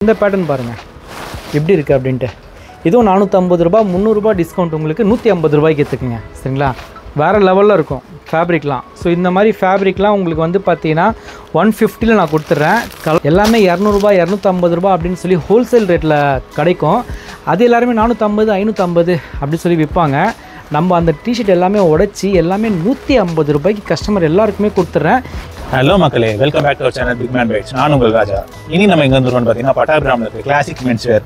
இந்த பேட்டர்ன் பாருங்கள் எப்படி இருக்குது அப்படின்ட்டு. இதுவும் 450 ரூபா, 300 ரூபா டிஸ்கவுண்ட் உங்களுக்கு 150 ரூபாய்க்கு எடுத்துக்குங்க. சரிங்களா, வேறு லெவலில் இருக்கும் ஃபேப்ரிக்லாம். ஸோ இந்த மாதிரி ஃபேப்ரிக்லாம் உங்களுக்கு வந்து பார்த்தீங்கன்னா 150ல் நான் கொடுத்துட்றேன். எல்லாமே 200 ரூபா 250 ரூபா அப்படின்னு சொல்லி ஹோல்சேல் ரேட்டில் கிடைக்கும். அது எல்லாருமே 450 550 அப்படின்னு சொல்லி விற்பாங்க. நம்ம அந்த டிஷர்ட் எல்லாமே உடைச்சி எல்லாமே 150 ரூபாய்க்கு கஸ்டமர் எல்லாருக்குமே கொடுத்துட்றேன். ஹலோ மக்களே, welcome back to our channel big man bites. நான் உங்கள் ராஜா. இனி நம்ம எங்கே வந்துருக்கோம்னு பார்த்தீங்கன்னா பட்டாபிராமில் இருக்குது கிளாசிக் மென்ஸ் வேர்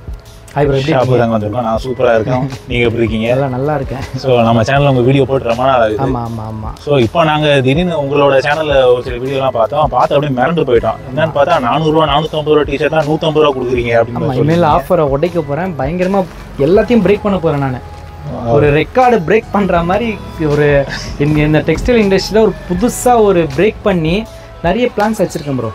ஷாப்பு தாங்க வந்திருக்கோம். நான் சூப்பராக இருக்கேன். நீங்கள் எப்படி இருக்கீங்க? எல்லாம் நல்லா இருக்கேன். ஸோ நம்ம சேனலில் உங்கள் வீடியோ போட்டு ரொம்ப நாள் ஆகுது. ஆமாம் ஆமாம் ஆமாம். ஸோ இப்போ நாங்கள் திடீர்னு உங்களோட சேனலில் ஒரு சில வீடியோலாம் பார்த்து அப்படியே மிரண்டு போயிட்டோம். என்னன்னு பார்த்தா 400 ரூபா 450 ரூபா டிஷர்ட்லாம் 150 ரூபா கொடுக்குறீங்க அப்படின்னு. இனிமேல் ஆஃபரை உடைக்க போகிறேன், பயங்கரமாக எல்லாத்தையும் பிரேக் பண்ண போகிறேன். நான் ஒரு ரெக்கார்டு பிரேக் பண்ணுற மாதிரி ஒரு இந்த டெக்ஸ்டைல் இண்டஸ்ட்ரியில் ஒரு புதுசாக ஒரு பிரேக் பண்ணி நிறைய பிளான்ஸ் வச்சுருக்கேன் ப்ரோ.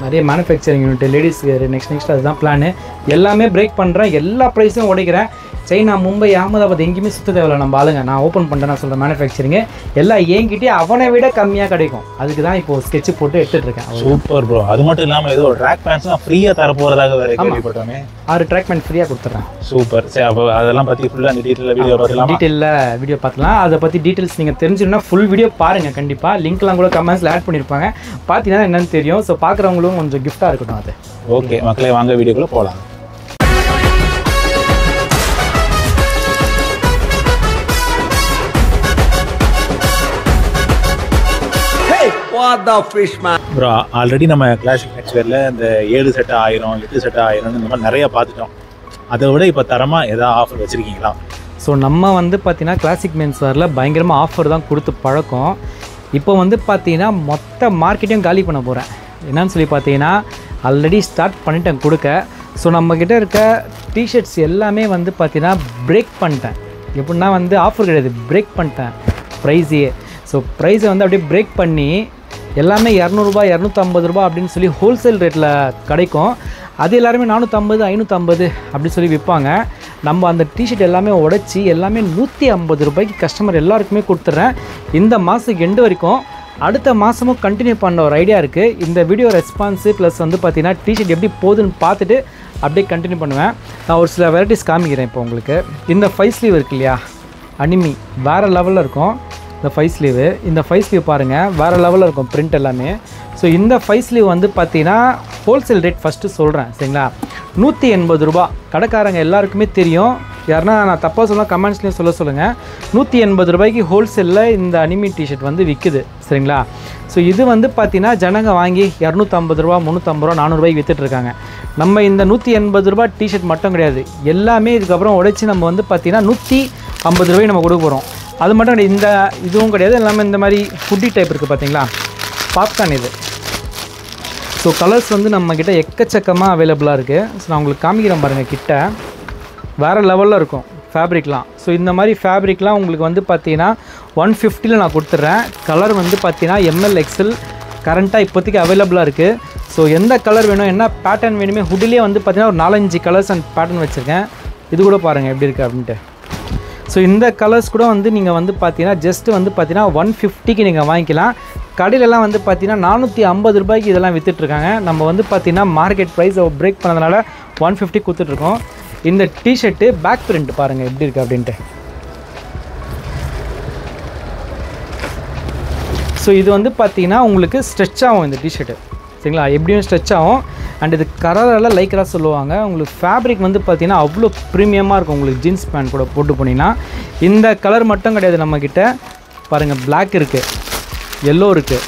நிறைய மேனுஃபேக்சரிங் யூனிட் லேடிஸ்க்கு நெக்ஸ்ட் அதுதான் பிளானு. எல்லாமே பிரேக் பண்ணுறேன், எல்லா ப்ரைஸும் உடைக்கிறேன். சைனா, மும்பை, அகமதாபாத் எங்கேயுமே சுற்ற தேவையில்ல. நம்ம ஆளுங்க நான் ஓப்பன் பண்ணிட்டேன். நான் சொல்கிறேன் மேனுஃபேக்சரிங்கு எல்லாம் ஏங்கிட்டே அவனை விட கம்மியாக கிடைக்கும். அதுக்கு தான் இப்போது ஸ்கெட்ச் போட்டு எடுத்துகிட்டு இருக்கேன். Super bro. அது மட்டும் இல்லாமல் ஏதோ ட்ராக் பேண்ட்ஸ்லாம் ஃப்ரீயாக தர போகிறதாக வேறு கேள்விப்பட்டோமே. 6 ட்ராக் பேண்ட் ஃப்ரீயாக கொடுத்துட்றேன். சூப்பர். சரி, அப்போ அதெல்லாம் பற்றி ஃபுல்லாக அந்த டீட்டெயிலில் வீடியோ பார்க்கலாம். அதை பற்றி டீட்டெயில்ஸ் நீங்கள் தெரிஞ்சுன்னா ஃபுல் வீடியோ பாருங்கள். கண்டிப்பாக லிங்க்லாம் கூட கமெண்ட்ஸில் ஆட் பண்ணியிருப்பாங்க. பார்த்தீங்கன்னா என்னென்னு தெரியும். ஸோ பார்க்குறவங்களும் கொஞ்சம் கிஃப்டாக இருக்கட்டும் அது. ஓகே மக்களே, வாங்க வீடியோக்குள்ளே போகலாம். ப்ரோ, ஆல்ரெடி நம்ம கிளாசிக் மென்ஸ் வேர்ல இந்த 7 செட் 1000 8 செட் 1000 இந்த மாதிரி நிறைய பார்த்துட்டோம். அதை விட இப்போ தரமாக ஏதாவது ஆஃபர் வச்சுருக்கீங்களா? ஸோ நம்ம வந்து பார்த்தீங்கன்னா கிளாசிக் மென்ஸ் வேரில் பயங்கரமாக ஆஃபர் தான் கொடுத்து பழக்கம். இப்போ வந்து பார்த்தீங்கன்னா மொத்த மார்க்கெட்டையும் காலி பண்ண போகிறேன். என்னன்னு சொல்லி பார்த்தீங்கன்னா ஆல்ரெடி ஸ்டார்ட் பண்ணிட்டேன் கொடுக்க. ஸோ நம்மக்கிட்ட இருக்க டிஷர்ட்ஸ் எல்லாமே வந்து பார்த்தீங்கன்னா பிரேக் பண்ணிட்டேன். எப்படின்னா வந்து ஆஃபர் கிடையாது, பிரேக் பண்ணிட்டேன் ப்ரைஸையே. ஸோ ப்ரைஸை வந்து அப்படியே பிரேக் பண்ணி எல்லாமே 200 ரூபா 250 ரூபா அப்படின்னு சொல்லி ஹோல்சேல் ரேட்டில் கிடைக்கும். அது எல்லாருமே 450 550 அப்படின்னு சொல்லி விற்பாங்க. நம்ம அந்த டிஷர்ட் எல்லாமே உடைச்சி எல்லாமே 150 ரூபாய்க்கு கஸ்டமர் எல்லாருக்குமே கொடுத்துட்றேன். இந்த மாதம் எண்டு வரைக்கும். அடுத்த மாதமும் கண்டினியூ பண்ண ஒரு ஐடியா இருக்குது. இந்த வீடியோ ரெஸ்பான்ஸு ப்ளஸ் வந்து பார்த்தீங்கன்னா டிஷர்ட் எப்படி போகுதுன்னு பார்த்துட்டு அப்படியே கண்டினியூ பண்ணுவேன். நான் ஒரு சில வெரைட்டிஸ் காமிக்கிறேன் இப்போ உங்களுக்கு. இந்த 5 ஸ்லீவ் இருக்கு இல்லையா, அனிமி வேறு லெவலில் இருக்கும். இந்த 5 ஸ்லீவு, இந்த 5 ஸ்லீவ் பாருங்கள் வேறு லெவலில் இருக்கும் பிரிண்ட் எல்லாமே. ஸோ இந்த 5 ஸ்லீவ் வந்து பார்த்தீங்கன்னா ஹோல்சேல் ரேட் ஃபஸ்ட்டு சொல்கிறேன். சரிங்களா, 180 ரூபா. கடைக்காரங்க எல்லாருக்குமே தெரியும். யாருன்னா நான் தப்பாக சொல்லலாம் கமெண்ட்ஸ்லேயும் சொல்லுங்கள். 180 ரூபாய்க்கு ஹோல்சேலில் இந்த அனிமி டிஷர்ட் வந்து விற்குது. சரிங்களா, ஸோ இது வந்து பார்த்தீங்கன்னா ஜனங்க வாங்கி 250 ரூபா 350 ரூபா 400 ரூபாய்க்கு விற்றுட்ருக்காங்க. நம்ம இந்த 180 ரூபா டிஷர்ட் மட்டும் கிடையாது, எல்லாமே இதுக்கப்புறம் உடைச்சி நம்ம வந்து பார்த்தீங்கன்னா 150 ரூபாய்க்கு நம்ம கொடுக்க போகிறோம். அது மட்டும் கிடையாது, இந்த இதுவும் கிடையாது. எல்லாமே இந்த மாதிரி ஃபுட்டி டைப் இருக்குது பார்த்தீங்களா, பாப்கார்ன் இது. ஸோ கலர்ஸ் வந்து நம்மக்கிட்ட எக்கச்சக்கமாக அவைலபிளாக இருக்குது. ஸோ நான் உங்களுக்கு காமிக்கிறேன் பாருங்கள், கிட்ட வேறு லெவலில் இருக்கும் ஃபேப்ரிக்லாம். ஸோ இந்த மாதிரி ஃபேப்ரிக்லாம் உங்களுக்கு வந்து பார்த்தீங்கன்னா 150ல் நான் கொடுத்துட்றேன். கலர் வந்து பார்த்தீங்கன்னா ML XL கரண்ட்டாக இப்போதைக்கு அவைலபிளாக இருக்குது. ஸோ எந்த கலர் வேணும், என்ன பேட்டர்ன் வேணுமே, ஹுட்டிலே வந்து பார்த்தீங்கன்னா ஒரு 4-5 கலர்ஸ் அண்ட் பேட்டர்ன் வச்சுருக்கேன். இது கூட பாருங்கள் எப்படி இருக்குது அப்படின்ட்டு. ஸோ இந்த கலர்ஸ் கூட வந்து நீங்கள் வந்து பார்த்தீங்கன்னா ஜஸ்ட்டு வந்து பார்த்தீங்கன்னா 150க்கு நீங்கள் வாங்கிக்கலாம். கடையிலலாம் வந்து பார்த்தீங்கன்னா 450 ரூபாய்க்கு இதெல்லாம் விற்றுட்ருக்காங்க. நம்ம வந்து பார்த்தீங்கன்னா மார்க்கெட் ப்ரைஸை பிரேக் பண்ணதுனால 150 கொடுத்துட்ருக்கோம். இந்த டிஷர்ட்டு பேக் பிரிண்ட் பாருங்கள் எப்படி இருக்குது அப்படின்ட்டு. ஸோ இது வந்து பார்த்தீங்கன்னா உங்களுக்கு ஸ்ட்ரெச் ஆகும் இந்த டிஷர்ட்டு. சரிங்களா, எப்படியும் ஸ்ட்ரெச் ஆகும். அண்ட் இது கலரெல்லாம் லைக்கராக சொல்லுவாங்க. உங்களுக்கு ஃபேப்ரிக் வந்து பார்த்தீங்கன்னா அவ்வளோ ப்ரீமியமாக இருக்கும். உங்களுக்கு ஜீன்ஸ் பேண்ட் கூட போட்டு போனீங்கன்னா. இந்த கலர் மட்டும் கிடையாது, நம்மக்கிட்ட பாருங்கள் பிளாக் இருக்குது, எல்லோ இருக்குது.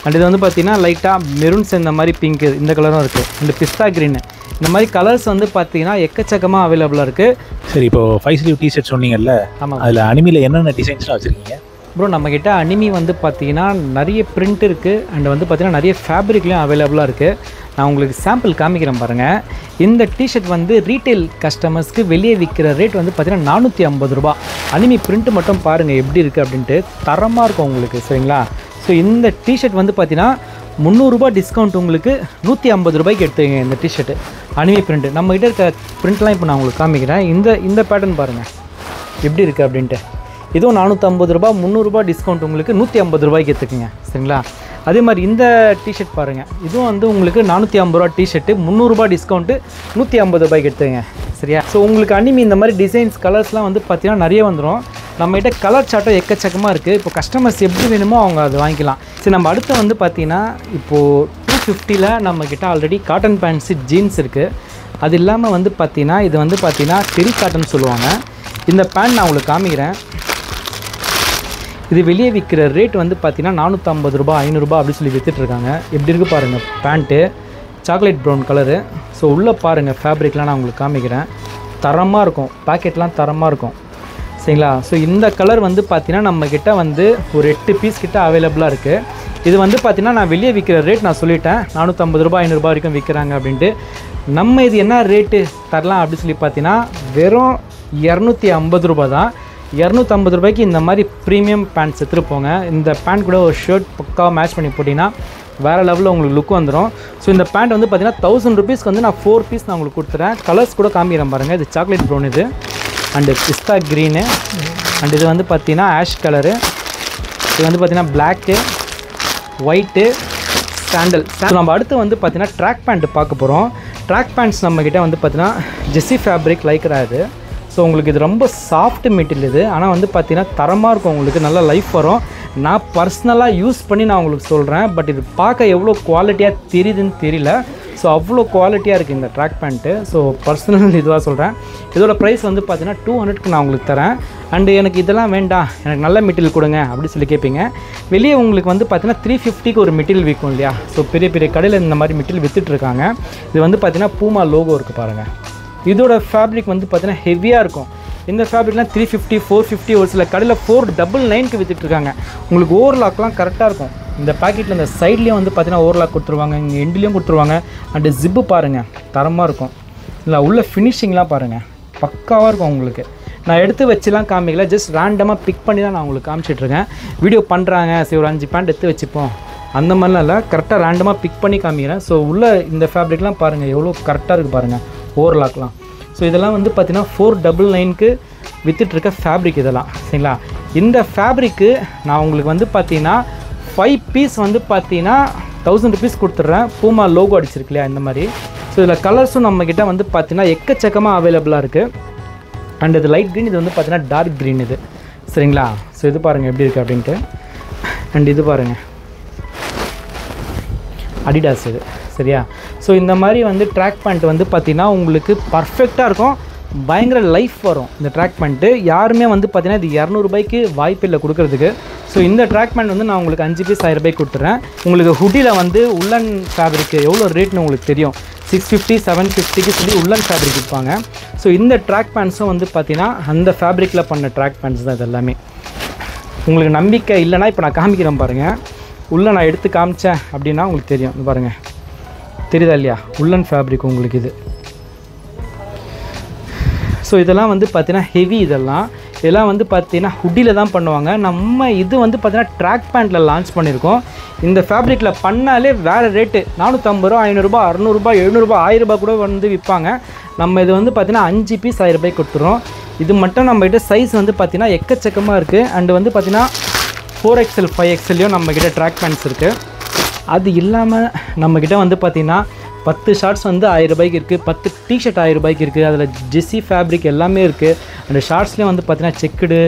அண்ட் இது வந்து பார்த்தீங்கன்னா லைட்டாக மெரூன் சேர்ந்த மாதிரி பிங்க்கு, இந்த கலரும் இருக்குது. அண்ட் பிஸ்தா க்ரீனு, இந்த மாதிரி கலர்ஸ் வந்து பார்த்தீங்கன்னா எக்கச்சக்கமாக அவைலபிளாக இருக்குது. சரி, இப்போ 5 ஸ்லீவ் டிஷர்ட் சொன்னீங்கல்ல, ஆமாம், அதில் அனிமியில் என்னென்ன டிசைன்ஸ்லாம் வச்சுருக்கீங்க? ப்ரோ, நம்மக்கிட்ட அனிமி வந்து பார்த்தீங்கன்னா நிறைய பிரிண்ட் இருக்குது. அண்ட் வந்து பார்த்தீங்கன்னா நிறைய ஃபேப்ரிக்லேயும் அவைலபிளாக இருக்குது. நான் உங்களுக்கு சாம்பிள் காமிக்கிறேன் பாருங்கள். இந்த டிஷர்ட் வந்து ரீட்டைல் கஸ்டமர்ஸ்க்கு வெளியே விற்கிற ரேட் வந்து பார்த்தீங்கன்னா 450 ரூபா. அனிமி பிரிண்ட் மட்டும் பாருங்கள் எப்படி இருக்குது அப்படின்ட்டு, தரமாக இருக்கும் உங்களுக்கு. சரிங்களா, ஸோ இந்த டிஷர்ட் வந்து பார்த்தீங்கன்னா 300 ரூபா டிஸ்கவுண்ட் உங்களுக்கு 150 ரூபாய்க்கு எடுத்துங்க. இந்த டிஷர்ட்டு அனிமி பிரிண்ட் நம்மகிட்ட இருக்க பிரிண்ட்லாம் இப்போ நான் உங்களுக்கு காமிக்கிறேன். இந்த பேட்டர்ன் பாருங்கள் எப்படி இருக்குது அப்படின்ட்டு. இதுவும் 450 ரூபா 300 ரூபா டிஸ்கவுண்ட் உங்களுக்கு 150 ரூபாய்க்கு எடுத்துக்குங்க. சரிங்களா, அதே மாதிரி இந்த டிஷர்ட் பாருங்கள், இதுவும் வந்து உங்களுக்கு 450 ரூபா டிஷர்ட்டு, 300 ரூபா டிஸ்கவுண்ட்டு, 150 ரூபாய்க்கு எடுத்துங்க. சரியா? ஸோ உங்களுக்கு அனிமி இந்த மாதிரி டிசைன்ஸ் கலர்ஸ்லாம் வந்து பார்த்தீங்கன்னா நிறைய வந்துடும். நம்மகிட்ட கலர் சார்ட்டும் எக்கச்சக்கமாக இருக்குது. இப்போ கஸ்டமர்ஸ் எப்படி வேணுமோ அவங்க அதை வாங்கிக்கலாம். சரி, நம்ம அடுத்து வந்து பார்த்தீங்கன்னா இப்போது 250ல் நம்மக்கிட்ட ஆல்ரெடி காட்டன் பேண்ட்ஸு ஜீன்ஸ் இருக்குது. அது இல்லாமல் வந்து பார்த்தீங்கன்னா இது வந்து பார்த்தீங்கன்னா டெரி காட்டன் சொல்லுவாங்க. இந்த பேண்ட் நான் உங்களுக்கு காமிக்கிறேன். இது வெளியே விற்கிற ரேட் வந்து பார்த்தீங்கன்னா 450 ரூபா 500 ரூபா அப்படி சொல்லி விற்றுட்ருக்காங்க. எப்படி இருக்குது பாருங்கள் pant, chocolate brown colour. So உள்ளே பாருங்கள் ஃபேப்ரிக்லாம் நான் உங்களுக்கு காமிக்கிறேன். தரமாக இருக்கும், பேக்கெட்லாம் தரமாக இருக்கும். சரிங்களா? ஸோ இந்த கலர் வந்து பார்த்தீங்கன்னா நம்மக்கிட்ட வந்து ஒரு 8 பீஸ் கிட்ட அவைலபிளாக இருக்குது. இது வந்து பார்த்தீங்கன்னா நான் வெளியே விற்கிற ரேட் நான் சொல்லிட்டேன், 450 ரூபா 500 ரூபா வரைக்கும் விற்கிறாங்க அப்படின்ட்டு. நம்ம இது என்ன ரேட்டு தரலாம் அப்படின்னு சொல்லி பார்த்தீங்கன்னா வெறும் 250 ரூபா தான். 250 ரூபாய்க்கு இந்த மாதிரி ப்ரீமியம் பேண்ட்ஸ் எடுத்துகிட்டு போங்க. இந்த பேண்ட் கூட ஒரு ஷர்ட் பக்காவாக மேட்ச் பண்ணி போட்டிங்கன்னா வேறு லெவலில் உங்களுக்கு லுக் வந்துடும். ஸோ இந்த பேண்ட் வந்து பார்த்தீங்கன்னா 1000 ருபீஸ்க்கு வந்து நான் 4 பீஸ் நான் உங்களுக்கு கொடுத்துறேன். கலர்ஸ் கூட காமிக்கிறேன் பாருங்கள். இது சாக்லேட் ப்ரௌன் இது, அண்டு பிஸ்தா க்ரீனு, அண்ட் இது வந்து பார்த்தீங்கன்னா ஆஷ் கலரு, இது வந்து பார்த்தீங்கன்னா பிளாக்கு, ஒயிட்டு, சாண்டல். நம்ம அடுத்து வந்து பார்த்தீங்கன்னா ட்ராக் பேண்ட் பார்க்க போகிறோம். ட்ராக் பேண்ட்ஸ் நம்மக்கிட்ட வந்து பார்த்தீங்கன்னா ஜெஸ்ஸி ஃபேப்ரிக் லைக்ரா இது. ஸோ உங்களுக்கு இது ரொம்ப சாஃப்ட் மெட்டீரியல் இது. ஆனால் வந்து பார்த்தீங்கன்னா தரமாக இருக்கும், உங்களுக்கு நல்ல லைஃப் வரும். நான் பர்சனலாக யூஸ் பண்ணி நான் உங்களுக்கு சொல்கிறேன். பட் இது பார்க்க எவ்வளோ குவாலிட்டியாக தெரியுதுன்னு தெரியல. ஸோ அவ்வளோ குவாலிட்டியாக இருக்குது இந்த ட்ராக் பேண்ட்டு. ஸோ பர்சனல் இதுவாக சொல்கிறேன். இதோட ப்ரைஸ் வந்து பார்த்தீங்கன்னா 200க்கு நான் உங்களுக்கு தரேன். அண்டு எனக்கு இதெல்லாம் வேண்டாம், எனக்கு நல்ல மெட்டீரியல் கொடுங்க அப்படி சொல்லி கேட்பீங்க. வெளியே உங்களுக்கு வந்து பார்த்தீங்கன்னா 350க்கு ஒரு மெட்டீரியல் விற்கும் இல்லையா? ஸோ பெரிய பெரிய கடையில் இந்த மாதிரி மெட்டீரியல் விற்றுட்ருக்காங்க. இது வந்து பார்த்தீங்கன்னா பூமா லோகோ இருக்குது பாருங்கள். இதோட ஃபேப்ரிக் வந்து பார்த்தீங்கன்னா ஹெவியாக இருக்கும். இந்த ஃபேப்ரிக்லாம் 350 450 ஒரு சில கடையில் 499க்கு விற்றுட்ருக்காங்க. உங்களுக்கு ஓவர்லாக்லாம் கரெக்டாக இருக்கும். இந்த பேக்கெட்டில் இந்த சைட்லேயும் வந்து பார்த்தீங்கன்னா ஓவர்லாக் கொடுத்துருவாங்க, இங்கே எண்ட்லேயும் கொடுத்துருவாங்க. அண்டு ஜிப்பு பாருங்கள் தரமாக இருக்கும். இல்லை உள்ள ஃபினிஷிங்லாம் பாருங்கள் பக்காவாக இருக்கும். உங்களுக்கு நான் எடுத்து வச்சுலாம் காமிக்கல, ஜஸ்ட் ரேண்டமாக பிக் பண்ணி தான் நான் உங்களுக்கு காமிச்சிட்ருக்கேன். வீடியோ பண்ணுறாங்க, சரி ஒரு 5 பேண்ட் எடுத்து வச்சுப்போம் அந்த மாதிரிலாம் இல்லை, கரெக்டாக ரேண்டமாக பிக் பண்ணி காமிக்கிறேன். ஸோ உள்ள இந்த ஃபேப்ரிக்லாம் பாருங்கள் எவ்வளோ கரெக்டாக இருக்குது பாருங்கள், ஓவர்லாக்லாம். ஸோ இதெல்லாம் வந்து பார்த்தீங்கன்னா 499க்கு விற்றுட்ருக்க ஃபேப்ரிக் இதெல்லாம். சரிங்களா? இந்த ஃபேப்ரிக்கு நான் உங்களுக்கு வந்து பார்த்தீங்கன்னா 5 பீஸ் வந்து பார்த்தீங்கன்னா 1000 ருபீஸ் கொடுத்துட்றேன். பூமா லோகோ அடிச்சிருக்கு இல்லையா இந்த மாதிரி. ஸோ இதில் கலர்ஸும் நம்மக்கிட்ட வந்து பார்த்தீங்கன்னா எக்கச்சக்கமாக அவைலபிளாக இருக்குது. அண்ட் இது லைட் க்ரீன், இது வந்து பார்த்தீங்கன்னா டார்க் க்ரீன் இது. சரிங்களா? ஸோ இது பாருங்கள் எப்படி இருக்குது அப்படின்ட்டு. அண்ட் இது பாருங்கள் அடிடாஸ் இது. சரியா? ஸோ இந்த மாதிரி வந்து ட்ராக் பேண்ட் வந்து பார்த்திங்கன்னா உங்களுக்கு பர்ஃபெக்டாக இருக்கும், பயங்கர லைஃப் வரும் இந்த ட்ராக் பேண்ட்டு. யாருமே வந்து பார்த்திங்கன்னா இது 200 ரூபாய்க்கு வாய்ப்பு இல்லை கொடுக்குறதுக்கு. ஸோ இந்த ட்ராக் பேண்ட் வந்து நான் உங்களுக்கு 5 பீஸ் 1000 ரூபாய்க்கு கொடுத்துட்றேன். உங்களுக்கு ஹுட்டியில் வந்து உள்ளன் ஃபேப்ரிக்கு எவ்வளோ ரேட்னு உங்களுக்கு தெரியும், 650 750க்கு சொல்லி உள்ளன் ஃபேப்ரிக் விற்பாங்க. ஸோ இந்த ட்ராக் பேண்ட்ஸும் வந்து பார்த்திங்கன்னா அந்த ஃபேப்ரிக்கில் பண்ண ட்ராக் பேண்ட்ஸ் தான் இது எல்லாமே. உங்களுக்கு நம்பிக்கை இல்லைனா இப்போ நான் காமிக்கிறேன் பாருங்கள். உள்ளே நான் எடுத்து காமிச்சேன் அப்படின்னா உங்களுக்கு தெரியும். பாருங்கள் தெரியுதா இல்லையா, உள்ளன் ஃபேப்ரிக் உங்களுக்கு இது. ஸோ இதெல்லாம் வந்து பார்த்தீங்கன்னா ஹெவி, இதெல்லாம் வந்து பார்த்தீங்கன்னா ஹுட்டியில் தான் பண்ணுவாங்க. நம்ம இது வந்து பார்த்தீங்கன்னா ட்ராக் பேண்ட்டில் லான்ச் பண்ணியிருக்கோம். இந்த ஃபேப்ரிக்கில் பண்ணாலே வேறு ரேட்டு, 450 ரூபா 500 ரூபா 600 ரூபா 700 ரூபா 1000 ரூபா கூட வந்து விற்பாங்க. நம்ம இது வந்து பார்த்தீங்கன்னா 5 பீஸ் 1000 ரூபாய்க்கு கொடுத்துறோம். இது மட்டும் நம்மகிட்ட சைஸ் வந்து பார்த்தீங்கன்னா எக்கச்சக்கமாக இருக்குது. அண்டு வந்து பார்த்தீங்கன்னா 4XL 5XLலையும் நம்மக்கிட்ட ட்ராக் பேண்ட்ஸ் இருக்குது. அது இல்லாமல் நம்மக்கிட்ட வந்து பார்த்திங்கன்னா 10 ஷார்ட்ஸ் வந்து 1000 ரூபாய்க்கு இருக்குது, 10 டிஷர்ட் 1000 ரூபாய்க்கு இருக்குது. அதில் ஜெஸ்ஸி ஃபேப்ரிக் எல்லாமே இருக்குது. அந்த ஷார்ட்ஸ்லேயும் வந்து பார்த்திங்கன்னா செக்குடு,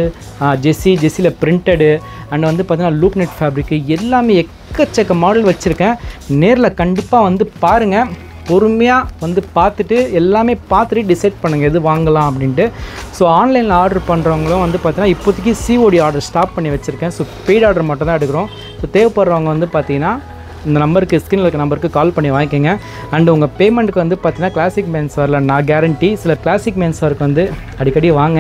ஜெஸ்ஸியில் பிரிண்டடு, அண்ட் வந்து பார்த்திங்கன்னா லூப் நெட் ஃபேப்ரிக்கு எல்லாமே எக்கச்சக்க மாடல் வச்சுருக்கேன். நேரில் கண்டிப்பாக வந்து பாருங்கள், பொறுமையாக வந்து பார்த்துட்டு எல்லாமே பார்த்துட்டு டிசைட் பண்ணுங்கள் எது வாங்கலாம் அப்படின்ட்டு. ஸோ ஆன்லைனில் ஆர்டர் பண்ணுறவங்களும் வந்து பார்த்தீங்கன்னா இப்போதைக்கு COD ஆர்டர் ஸ்டாப் பண்ணி வச்சுருக்கேன். ஸோ பெய்ட் ஆர்டர் மட்டும் தான் எடுக்கிறோம். ஸோ தேவைப்படுறவங்க வந்து பார்த்தீங்கன்னா இந்த நம்பருக்கு, ஸ்க்ரீனில் இருக்க நம்பருக்கு கால் பண்ணி வாங்கிக்கோங்க. அண்ட் உங்கள் பேமெண்ட்டுக்கு வந்து பார்த்தீங்கன்னா கிளாசிக் மென்ஸ் வேரில் நான் கேரண்டி. சில கிளாசிக் மென்ஸ் வேருக்கு வந்து அடிக்கடி வாங்க.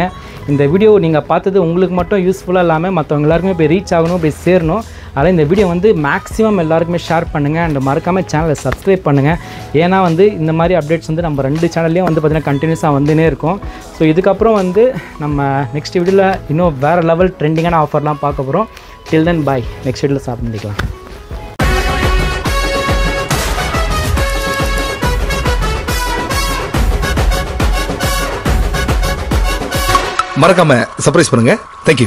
இந்த வீடியோ நீங்கள் பார்த்தது உங்களுக்கு மட்டும் யூஸ்ஃபுல்லாக இல்லாமல் மற்றவங்க எல்லாருக்குமே போய் ரீச் ஆகணும், போய் சேரணும். அதனால் இந்த வீடியோ வந்து மேக்ஸிமம் எல்லாருக்குமே ஷேர் பண்ணுங்கள். அண்ட் மறக்காமல் சேனலை சப்ஸ்கிரைப் பண்ணுங்கள். ஏன்னா வந்து இந்த மாதிரி அப்டேட்ஸ் வந்து நம்ம 2 சேனல்லையும் வந்து பார்த்திங்கன்னா கண்டினியூஸாக வந்துனே இருக்கும். ஸோ இதுக்கப்புறம் வந்து நம்ம நெக்ஸ்ட் வீடியோவில் இன்னும் வேறு லெவல் ட்ரெண்டிங்கான ஆஃபர்லாம் பார்க்க போகிறோம். டில் தென் பாய், நெக்ஸ்ட் வீடியோவில் சாப்பிட்டுக்கலாம். மறக்காம சர்ப்ரைஸ் பண்ணுங்க. தேங்க்யூ.